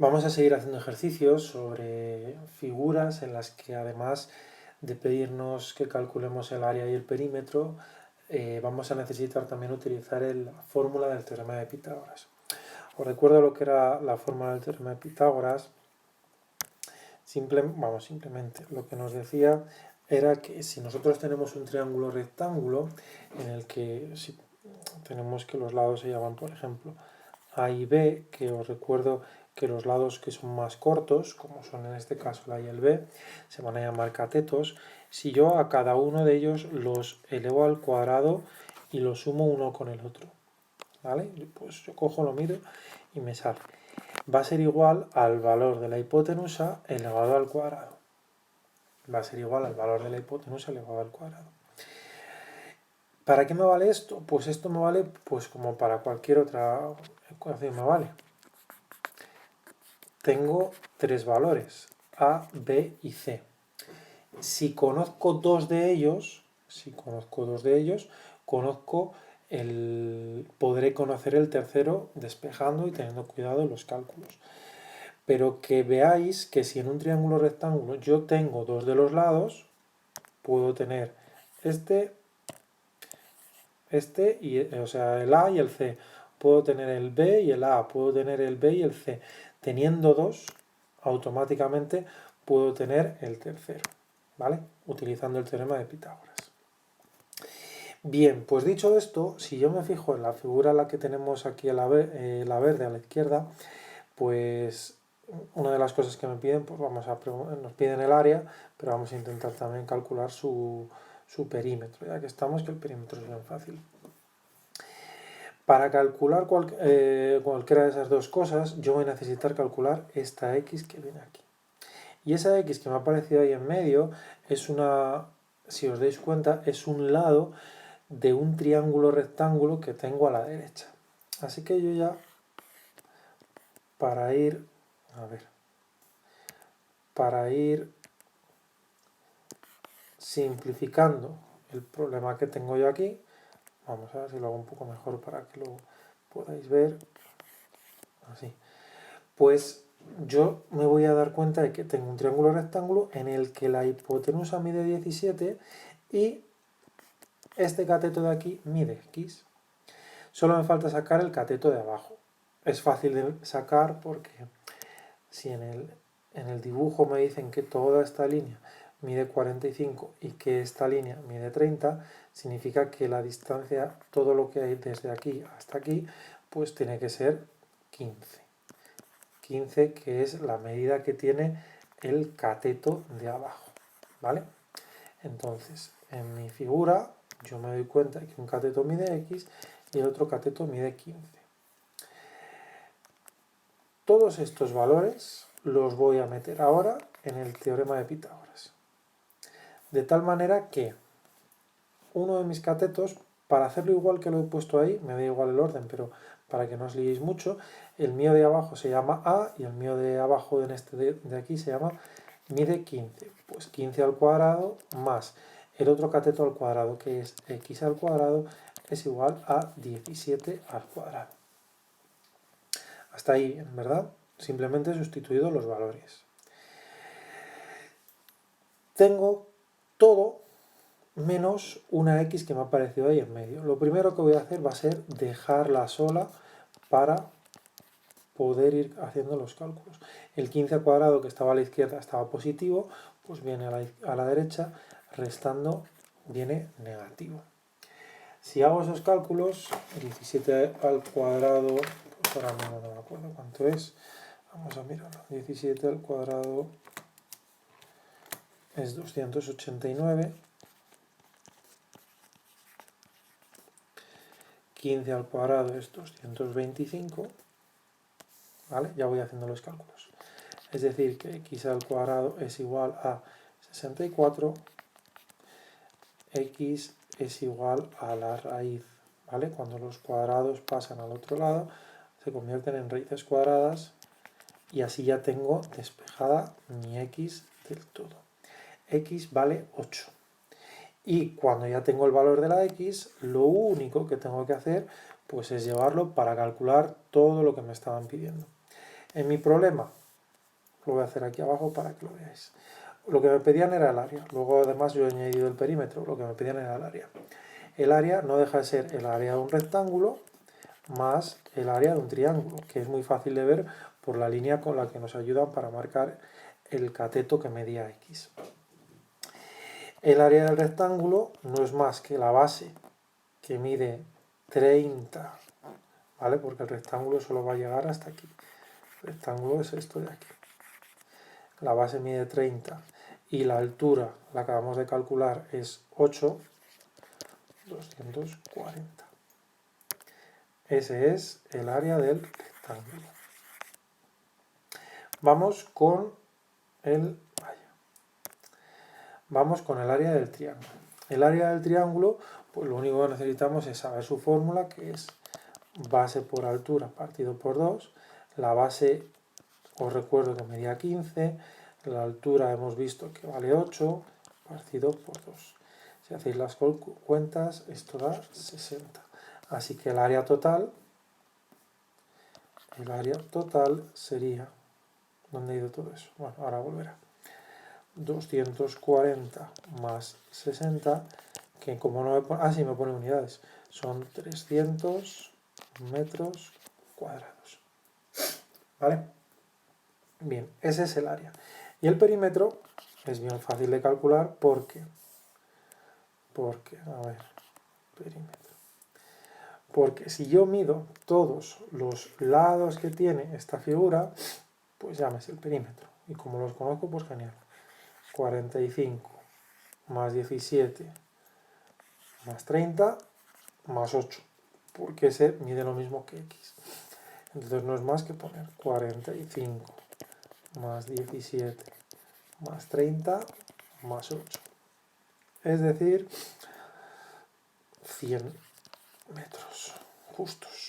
Vamos a seguir haciendo ejercicios sobre figuras en las que, además de pedirnos que calculemos el área y el perímetro, vamos a necesitar también utilizar la fórmula del teorema de Pitágoras. Os recuerdo lo que era la fórmula del teorema de Pitágoras. Simplemente lo que nos decía era que si nosotros tenemos un triángulo rectángulo en el que si tenemos que los lados se llaman, por ejemplo, A y B, que os recuerdo que los lados que son más cortos, como son en este caso el A y el B, se van a llamar catetos. Si yo a cada uno de ellos los elevo al cuadrado y los sumo uno con el otro, ¿vale? Pues yo cojo, lo mido y me sale. Va a ser igual al valor de la hipotenusa elevado al cuadrado. Va a ser igual al valor de la hipotenusa elevado al cuadrado. ¿Para qué me vale esto? Pues esto me vale pues como para cualquier otra ecuación me vale. Tengo tres valores, A, B y C. Si conozco dos de ellos, podré conocer el tercero despejando y teniendo cuidado en los cálculos. Pero que veáis que si en un triángulo rectángulo yo tengo dos de los lados, puedo tener o sea, el A y el C. Puedo tener el B y el A, puedo tener el B y el C. Teniendo dos, automáticamente puedo tener el tercero, ¿vale? Utilizando el teorema de Pitágoras. Bien, pues dicho esto, si yo me fijo en la figura en la que tenemos aquí la verde a la izquierda, pues una de las cosas que me piden, pues nos piden el área, pero vamos a intentar también calcular su perímetro, ya que estamos, que el perímetro es bien fácil. Para calcular cualquiera de esas dos cosas, yo voy a necesitar calcular esta x que viene aquí. Y esa x que me ha aparecido ahí en medio es si os dais cuenta, es un lado de un triángulo rectángulo que tengo a la derecha. Así que yo ya, para ir simplificando el problema que tengo yo aquí, vamos a ver si lo hago un poco mejor para que lo podáis ver. Así. Pues yo me voy a dar cuenta de que tengo un triángulo rectángulo en el que la hipotenusa mide 17 y este cateto de aquí mide x. Solo me falta sacar el cateto de abajo. Es fácil de sacar porque si en el dibujo me dicen que toda esta línea mide 45 y que esta línea mide 30, significa que la distancia, todo lo que hay desde aquí hasta aquí, pues tiene que ser 15. 15, que es la medida que tiene el cateto de abajo, ¿vale? Entonces, en mi figura, yo me doy cuenta que un cateto mide x y el otro cateto mide 15. Todos estos valores los voy a meter ahora en el teorema de Pitágoras. De tal manera que uno de mis catetos, para hacerlo igual que lo he puesto ahí, me da igual el orden, pero para que no os liéis mucho, el mío de abajo se llama A y el mío de abajo en este de aquí se llama mide 15. Pues 15 al cuadrado más el otro cateto al cuadrado, que es x al cuadrado, es igual a 17 al cuadrado. Hasta ahí, en verdad, simplemente he sustituido los valores. Tengo todo menos una x que me ha aparecido ahí en medio. Lo primero que voy a hacer va a ser dejarla sola para poder ir haciendo los cálculos. El 15 al cuadrado que estaba a la izquierda estaba positivo, pues viene a la derecha, restando viene negativo. Si hago esos cálculos, 17 al cuadrado, pues ahora mismo no me acuerdo cuánto es, vamos a mirarlo, 17 al cuadrado es 289, 15 al cuadrado es 225, ¿vale? Ya voy haciendo los cálculos. Es decir, que x al cuadrado es igual a 64, x es igual a la raíz, ¿vale? Cuando los cuadrados pasan al otro lado, se convierten en raíces cuadradas y así ya tengo despejada mi x del todo. X vale 8. Y cuando ya tengo el valor de la x, lo único que tengo que hacer pues es llevarlo para calcular todo lo que me estaban pidiendo. En mi problema, lo voy a hacer aquí abajo para que lo veáis. Lo que me pedían era el área. Luego además yo he añadido el perímetro. Lo que me pedían era el área. El área no deja de ser el área de un rectángulo más el área de un triángulo, que es muy fácil de ver por la línea con la que nos ayudan para marcar el cateto que medía x. El área del rectángulo no es más que la base, que mide 30, ¿vale? Porque el rectángulo solo va a llegar hasta aquí. El rectángulo es esto de aquí. La base mide 30 y la altura, la que acabamos de calcular, es 8, 240. Ese es el área del rectángulo. Vamos con el área del triángulo. El área del triángulo, pues lo único que necesitamos es saber su fórmula, que es base por altura partido por 2. La base, os recuerdo que medía 15, la altura hemos visto que vale 8, partido por 2. Si hacéis las cuentas, esto da 60. Así que el área total sería... ¿Dónde ha ido todo eso? Bueno, ahora volverá. 240 más 60, que como no me pone... Ah, sí, me pone unidades. Son 300 metros cuadrados. ¿Vale? Bien, ese es el área. Y el perímetro es bien fácil de calcular porque, a ver, perímetro. Porque si yo mido todos los lados que tiene esta figura, pues ya me sé el perímetro. Y como los conozco, pues genial. 45 más 17 más 30 más 8. Porque ese mide lo mismo que x. Entonces no es más que poner 45 más 17 más 30 más 8. Es decir, 100 metros justos.